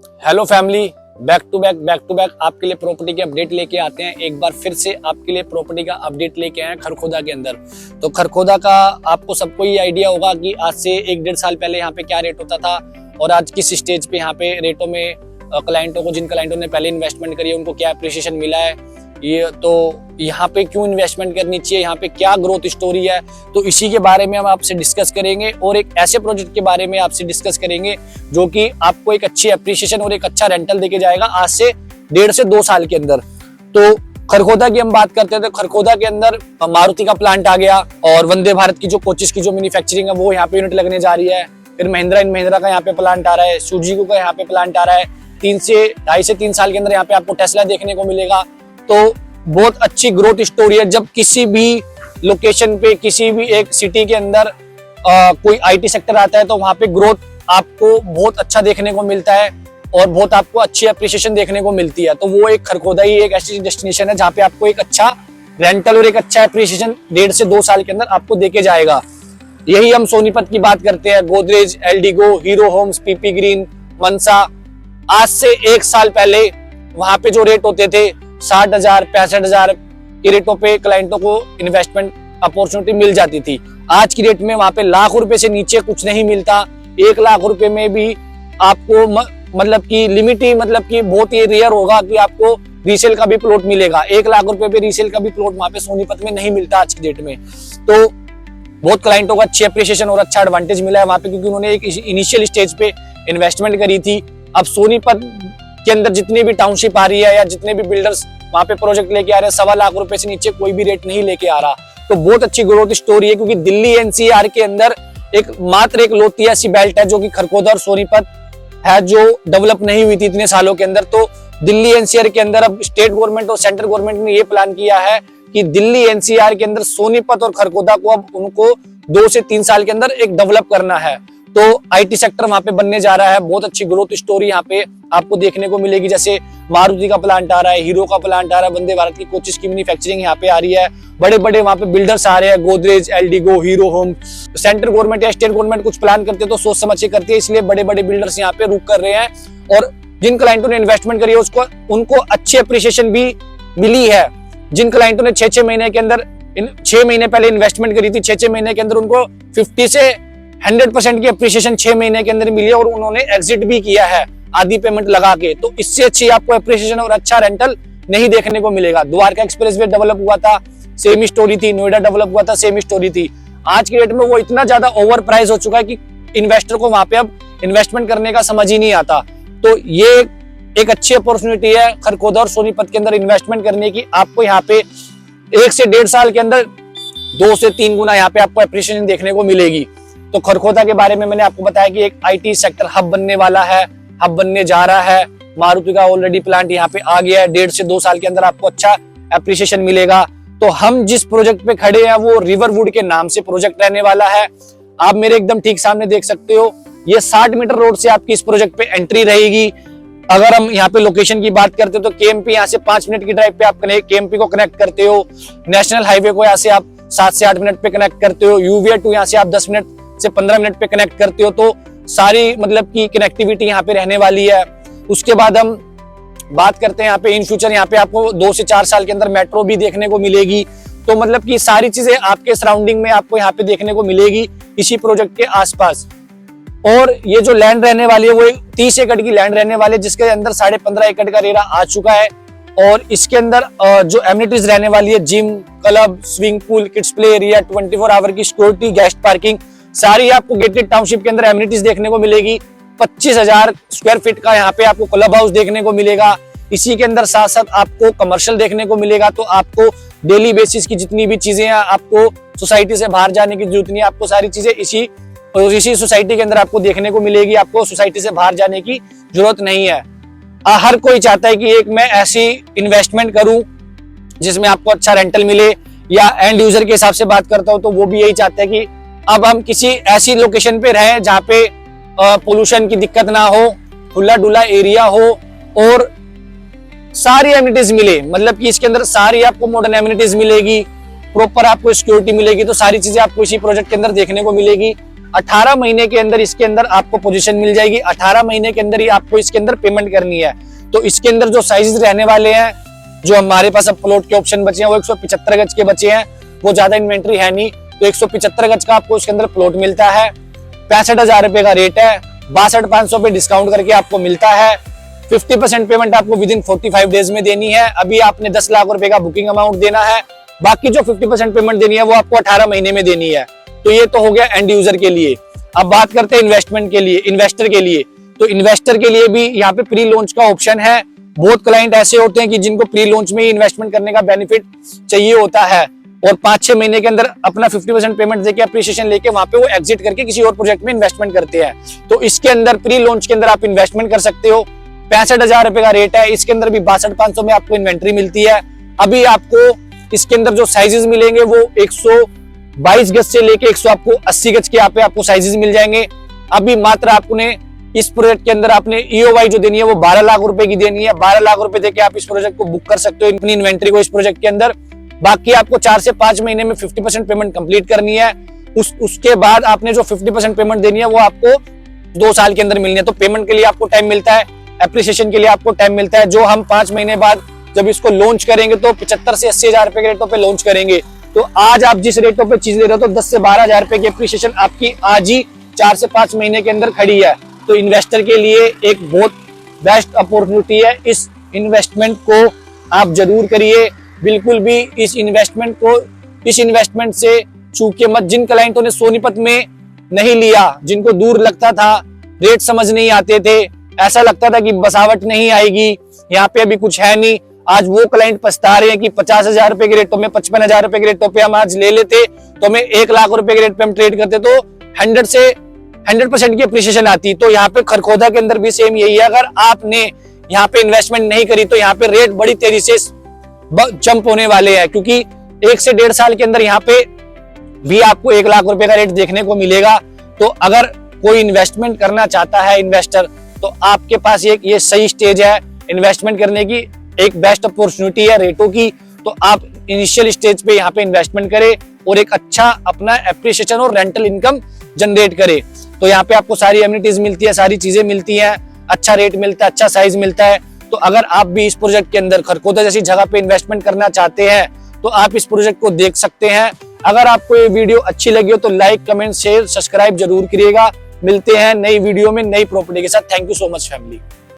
Hello family, back to back आपके लिए property के अपडेट लेके आते हैं। एक बार फिर से आपके लिए प्रॉपर्टी का अपडेट लेके आए हैं खरखोदा के अंदर। तो खरखोदा का आपको सबको ये आइडिया होगा कि आज से 1-1.5 साल पहले यहाँ पे क्या रेट होता था और आज किस स्टेज पे यहाँ पे रेटों में क्लाइंटों को, जिन क्लाइंटों ने पहले इन्वेस्टमेंट करी है उनको क्या अप्रिसिएशन मिला है, ये तो यहाँ पे क्यों इन्वेस्टमेंट करनी चाहिए, यहाँ पे क्या ग्रोथ स्टोरी है, तो इसी के बारे में हम आपसे डिस्कस करेंगे। और एक ऐसे प्रोजेक्ट के बारे में आपसे डिस्कस करेंगे जो कि आपको एक अच्छी अप्रिसिएशन और एक अच्छा रेंटल देके जाएगा आज से 1.5 से 2 साल के अंदर। तो खरखोदा की हम बात करते हैं तो खरखोदा के अंदर मारुति का प्लांट आ गया और वंदे भारत की जो कोचेस की जो मैन्युफैक्चरिंग है वो यहाँ पे यूनिट लगने जा रही है। फिर महिंद्रा का यहाँ पे प्लांट आ रहा है, सुजुकी का यहाँ पे प्लांट आ रहा है। 2.5 से 3 साल के अंदर यहाँ पे आपको टेस्ला देखने को मिलेगा। तो बहुत अच्छी ग्रोथ स्टोरी है। जब किसी भी लोकेशन पे, किसी भी एक सिटी के अंदर कोई आईटी सेक्टर आता है तो वहां पे ग्रोथ आपको बहुत अच्छा देखने को मिलता है और बहुत आपको अच्छी अप्रिसिएशन देखने को मिलती है। तो वो एक खरखोदा ही एक ऐसी डेस्टिनेशन है जहाँ पे आपको एक अच्छा रेंटल और एक अच्छा अप्रिसिएशन 1.5 से 2 साल के अंदर आपको देके जाएगा। यही हम सोनीपत की बात करते हैं, Godrej, Eldeco, Hero Homes, PP Green, Mansa. आज से 1 साल पहले वहां पे जो रेट होते थे 60,000 65,000 के रेटों पे क्लाइंटों को इन्वेस्टमेंट अपॉर्चुनिटी मिल जाती थी। आज की रेट में वहां पे लाख रुपए से नीचे कुछ नहीं मिलता। 1 लाख रुपए में भी आपको मतलब की लिमिट ही, मतलब की बहुत ही रेयर होगा कि आपको रीसेल का भी प्लॉट मिलेगा। 1 लाख रुपए पे रीसेल का भी प्लॉट वहां पे सोनीपत में नहीं मिलता आज की डेट में। तो बहुत क्लाइंटों को अच्छी अप्रिसिएशन और अच्छा एडवांटेज मिला है वहां पे, क्योंकि उन्होंने एक इनिशियल स्टेज पे इन्वेस्टमेंट करी थी। अब सोनीपत के अंदर जितनी भी टाउनशिप आ रही है या जितने भी बिल्डर्स वहां पे प्रोजेक्ट लेके आ रहे हैं, 1.25 लाख रुपए से नीचे कोई भी रेट नहीं लेके आ रहा। तो बहुत अच्छी ग्रोथ स्टोरी है, क्योंकि दिल्ली एनसीआर के अंदर मात्र एक लौती ऐसी बेल्ट है जो कि खरखोदा और सोनीपत है, जो डेवलप नहीं हुई थी इतने सालों के अंदर। तो दिल्ली एनसीआर के अंदर अब स्टेट गवर्नमेंट और सेंट्रल गवर्नमेंट ने ये प्लान किया है कि दिल्ली एनसीआर के अंदर सोनीपत और खरखोदा को अब उनको 2 से 3 साल के अंदर एक डेवलप करना है। तो आईटी सेक्टर वहां पे बनने जा रहा है। बहुत अच्छी ग्रोथ स्टोरी यहाँ पे आपको देखने को मिलेगी। जैसे मारुति का प्लांट आ रहा है, हीरो का प्लांट आ रहा है, वंदे भारत की कोचेस की मैन्युफैक्चरिंग यहाँ पे आ रही है। बड़े बड़े वहां पे बिल्डर्स आ रहे हैं, Godrej, Eldeco, Hero Home. Central government या स्टेट गवर्नमेंट कुछ प्लान करते तो सोच समझ के करती है, इसलिए बड़े बड़े बिल्डर्स यहाँ पे रुक कर रहे हैं। और जिन क्लाइंटों ने इन्वेस्टमेंट करी है उसको उनको अच्छी अप्रिसिएशन भी मिली है। जिन क्लाइंटों ने 6-6 महीने के अंदर 6 महीने पहले इन्वेस्टमेंट करी थी, 6-6 महीने के अंदर उनको 50 से 100% की अप्रिसिएशन 6 महीने के अंदर मिली है और उन्होंने एग्जिट भी किया है आधी पेमेंट लगा के। तो इससे अच्छी आपको अप्रिसिएशन और अच्छा रेंटल नहीं देखने को मिलेगा। द्वारका एक्सप्रेसवे डेवलप हुआ था, सेम स्टोरी थी। नोएडा डेवलप हुआ था, सेम स्टोरी थी। आज की डेट में वो इतना ज्यादा ओवर प्राइस हो चुका है कि इन्वेस्टर को वहां पे अब इन्वेस्टमेंट करने का समझ ही नहीं आता। तो ये एक अच्छी अपॉर्चुनिटी है खरखोदा और सोनीपत के अंदर इन्वेस्टमेंट करने की। आपको यहाँ पे 1 से 1.5 साल के अंदर 2 से 3 गुना यहाँ पे आपको अप्रिसिएशन देखने को मिलेगी। तो खरखोदा के बारे में मैंने आपको बताया कि एक आईटी सेक्टर हब बनने वाला है, हब बनने जा रहा है। मारुति का ऑलरेडी प्लांट यहाँ पे आ गया है। 1.5 से 2 साल के अंदर आपको अच्छा एप्रिसिएशन मिलेगा। तो हम जिस प्रोजेक्ट पे खड़े हैं वो रिवरवुड के नाम से प्रोजेक्ट रहने वाला है। आप मेरे एकदम ठीक सामने देख सकते हो, ये 60 मीटर रोड से आपकी इस प्रोजेक्ट पे एंट्री रहेगी। अगर हम यहाँ पे लोकेशन की बात करते हो तो केएमपी यहाँ से 5 मिनट की ड्राइव पे आप केएमपी को कनेक्ट करते हो। नेशनल हाईवे को यहाँ से आप 7 से 8 मिनट पे कनेक्ट करते हो। UVA2 यहाँ से आप 10 मिनट से 15 मिनट पे कनेक्ट करते हो। तो सारी मतलब की कनेक्टिविटी यहाँ पे रहने वाली है। उसके बाद हम बात करते हैं यहाँ पे इन फ्यूचर यहाँ पे आपको 2 से 4 साल के अंदर मेट्रो भी देखने को मिलेगी। तो मतलब की सारी चीजें आपके सराउंडिंग में आपको यहाँ पे देखने को मिलेगी इसी प्रोजेक्ट के आसपास। और ये जो लैंड रहने वाली है वो 30 एकड़ की लैंड रहने वाली है, जिसके अंदर 15.5 एकड़ का रेरा आ चुका है। और इसके अंदर जो एमिनिटीज रहने वाली है, gym, club, swimming pool, kids play area, 24 hour की सिक्योरिटी, गेस्ट पार्किंग, सारी आपको गेटेड टाउनशिप के अंदर एमिनिटीज देखने को मिलेगी। 25,000 स्क्वायर फीट का यहाँ पे आपको क्लब हाउस देखने को मिलेगा। इसी के अंदर साथ साथ आपको कमर्शियल देखने को मिलेगा। तो आपको डेली बेसिस की जितनी भी चीजें हैं, आपको सोसाइटी से बाहर जाने की जरूरत नहीं है। आपको सारी चीजें इसी सोसाइटी के अंदर आपको देखने को मिलेगी। आपको सोसाइटी से बाहर जाने की जरूरत नहीं है। हर कोई चाहता है कि एक मैं ऐसी इन्वेस्टमेंट करूं जिसमें आपको अच्छा रेंटल मिले, या एंड यूजर के हिसाब से बात करता हूं तो वो भी यही चाहते हैं कि अब हम किसी ऐसी लोकेशन पे रहें जहाँ पे पोल्यूशन की दिक्कत ना हो, खुला डुला एरिया हो और सारी एमिनिटीज मिले। मतलब कि इसके अंदर सारी आपको मॉडर्न एमिनिटीज मिलेगी, प्रॉपर आपको सिक्योरिटी मिलेगी। तो सारी चीजें आपको इसी प्रोजेक्ट के अंदर देखने को मिलेगी। 18 महीने के अंदर इसके अंदर आपको पोजीशन मिल जाएगी। 18 महीने के अंदर ही आपको इसके अंदर पेमेंट करनी है। तो इसके अंदर जो साइजेस रहने वाले हैं, जो हमारे पास अब प्लॉट के ऑप्शन बचे हैं वो 175 गज के बचे हैं, वो ज्यादा इन्वेंट्री है नहीं, तो 175 गज का आपको इसके अंदर प्लॉट मिलता है। 65,000 रुपए का रेट है, 62,500 पे डिस्काउंट करके आपको मिलता है। 50% पेमेंट आपको विद इन 45 डेज में देनी है। अभी आपने 10 लाख रुपए का बुकिंग अमाउंट देना है, बाकी जो 50% पेमेंट देनी है वो आपको 18 महीने में देनी है। तो ये तो हो गया एंड यूजर के लिए। अब बात करते हैं इन्वेस्टमेंट के लिए, इन्वेस्टर के लिए। तो इन्वेस्टर के लिए भी यहाँ पे प्री लॉन्च का ऑप्शन है। बहुत क्लाइंट ऐसे होते हैं कि जिनको प्री लॉन्च में ही इन्वेस्टमेंट करने का बेनिफिट चाहिए होता है और 5-6 महीने के अंदर अपना 50% पेमेंट देके अप्रिसिएशन लेके वहां पे वो एग्जिट करके किसी और प्रोजेक्ट में इन्वेस्टमेंट करते हैं। तो इसके अंदर प्री लॉन्च के अंदर आप इन्वेस्टमेंट कर सकते हो। 65,000 रुपए का रेट है, इसके अंदर भी 62,500 में आपको इन्वेंट्री मिलती है। अभी आपको इसके अंदर जो साइजेस मिलेंगे वो 122 गज से लेके 180 गज के यहाँ पे आपको साइजेस मिल जाएंगे। अभी मात्र आपने इस प्रोजेक्ट के अंदर आपने ईओआई जो देनी है वो 12 लाख रुपए की देनी है। 12 लाख रुपए देके आप इस प्रोजेक्ट को बुक कर सकते हो, अपनी इन्वेंट्री को इस प्रोजेक्ट के अंदर। बाकी आपको 4 से 5 महीने में 50% पेमेंट कंप्लीट करनी है। उसके बाद आपने जो 50% पेमेंट देनी है वो आपको 2 साल के अंदर मिलनी है। तो पेमेंट के लिए आपको टाइम मिलता है, एप्रिसिएशन के लिए आपको टाइम मिलता है। जो हम 5 महीने बाद जब इसको लॉन्च करेंगे तो 75 से 80,000 रुपए के रेटों पे लॉन्च करेंगे। तो आज आप जिस रेटों पे चीज ले रहे हो तो 10 से 12,000 रुपए की एप्रिसिएशन आपकी आज ही 4 से 5 महीने के अंदर खड़ी है। तो इन्वेस्टर के लिए एक बहुत बेस्ट अपॉर्चुनिटी है। इस इन्वेस्टमेंट को आप जरूर करिए, बिल्कुल भी इस इन्वेस्टमेंट से चूके मत। जिन क्लाइंटों ने सोनीपत में नहीं लिया, जिनको दूर लगता था, रेट समझ नहीं आते थे, ऐसा लगता था कि बसावट नहीं आएगी, यहाँ पे अभी कुछ है नहीं, आज वो क्लाइंट पछता रहे हैं कि 50,000 रुपए के रेटों में, 55,000 रुपए के रेटों पे हम आज ले लेते तो हमें 1 लाख रुपए के रेट पे हम ट्रेड करते तो 100% की अप्रिसिएशन आती। तो यहाँ पे खरखोदा के अंदर भी सेम यही है। अगर आपने यहाँ पे इन्वेस्टमेंट नहीं करी तो यहाँ पे रेट बड़ी तेजी से जंप होने वाले हैं, क्योंकि 1 से 1.5 साल के अंदर यहाँ पे भी आपको 1 लाख रुपए का रेट देखने को मिलेगा। तो अगर कोई इन्वेस्टमेंट करना चाहता है इन्वेस्टर, तो आपके पास ये सही स्टेज है इन्वेस्टमेंट करने की, एक बेस्ट अपॉर्चुनिटी है रेटों की। तो आप इनिशियल स्टेज पे यहाँ पे इन्वेस्टमेंट करें और एक अच्छा अपना एप्रिसिएशन और रेंटल इनकम जनरेट करे। तो यहाँ पे आपको सारी एमिनिटीज मिलती है, सारी चीजें मिलती हैं, अच्छा रेट मिलता है, अच्छा साइज मिलता है। तो अगर आप भी इस प्रोजेक्ट के अंदर खरखोदा जैसी जगह पे इन्वेस्टमेंट करना चाहते हैं तो आप इस प्रोजेक्ट को देख सकते हैं। अगर आपको ये वीडियो अच्छी लगी हो तो लाइक, कमेंट, शेयर, सब्सक्राइब जरूर करिएगा। मिलते हैं नई वीडियो में नई प्रॉपर्टी के साथ। Thank you so much family.